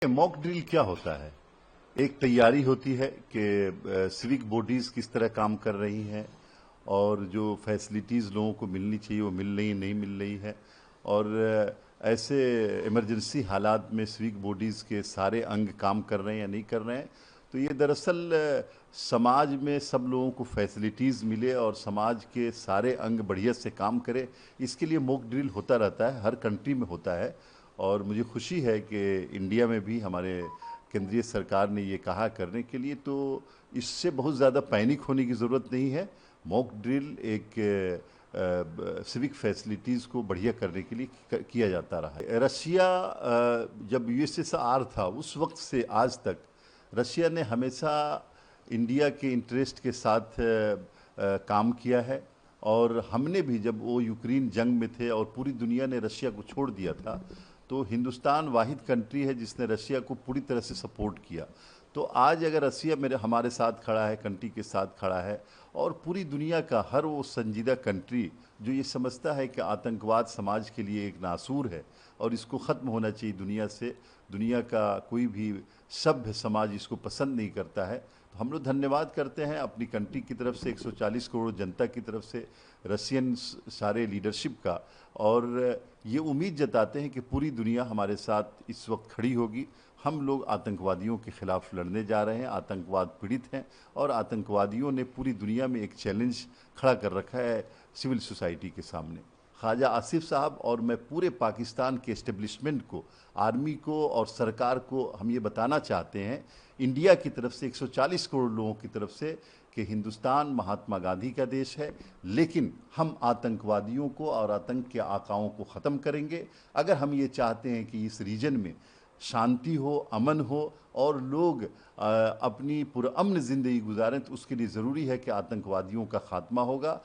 Mock drill क्या होता है? एक तैयारी होती है कि सिविक बॉडीज किस तरह काम कर रही हैं और जो फैसिलिटीज़ लोगों को मिलनी चाहिए वो मिल रही नहीं मिल रही है। और ऐसे इमरजेंसी हालात में सिविक बॉडीज़ के सारे अंग काम कर रहे हैं या नहीं कर रहे हैं। तो ये दरअसल समाज में सब लोगों को फैसिलिटीज़ मिले और समाज के सारे अंग बढ़िया से काम करे, इसके लिए मॉक ड्रिल होता रहता है, हर कंट्री में होता है। और मुझे खुशी है कि इंडिया में भी हमारे केंद्रीय सरकार ने ये कहा करने के लिए, तो इससे बहुत ज़्यादा पैनिक होने की ज़रूरत नहीं है। मॉक ड्रिल एक सिविक फैसिलिटीज़ को बढ़िया करने के लिए किया जाता रहा है। रशिया जब यूएसएसआर था उस वक्त से आज तक रशिया ने हमेशा इंडिया के इंटरेस्ट के साथ काम किया है। और हमने भी, जब वो यूक्रेन जंग में थे और पूरी दुनिया ने रशिया को छोड़ दिया था, तो हिंदुस्तान वाहिद कंट्री है जिसने रशिया को पूरी तरह से सपोर्ट किया। तो आज अगर रशिया हमारे साथ खड़ा है, कंट्री के साथ खड़ा है, और पूरी दुनिया का हर वो संजीदा कंट्री जो ये समझता है कि आतंकवाद समाज के लिए एक नासूर है और इसको ख़त्म होना चाहिए दुनिया से, दुनिया का कोई भी सभ्य समाज इसको पसंद नहीं करता है, तो हम लोग धन्यवाद करते हैं अपनी कंट्री की तरफ से, 140 करोड़ जनता की तरफ से, रशियन सारे लीडरशिप का। और ये उम्मीद जताते हैं कि पूरी दुनिया हमारे साथ इस वक्त खड़ी होगी। हम लोग आतंकवादियों के खिलाफ लड़ने जा रहे हैं, आतंकवाद पीड़ित हैं और आतंकवादियों ने पूरी दुनिया में एक चैलेंज खड़ा कर रखा है सिविल सोसाइटी के सामने। ख्वाजा आसिफ साहब और मैं पूरे पाकिस्तान के एस्टेब्लिशमेंट को, आर्मी को और सरकार को हम ये बताना चाहते हैं, इंडिया की तरफ से, 140 करोड़ लोगों की तरफ से, कि हिंदुस्तान महात्मा गांधी का देश है, लेकिन हम आतंकवादियों को और आतंक के आकाओं को ख़त्म करेंगे। अगर हम ये चाहते हैं कि इस रीजन में शांति हो, अमन हो और लोग अपनी पुरअमन ज़िंदगी गुजारें, तो उसके लिए ज़रूरी है कि आतंकवादियों का खात्मा होगा।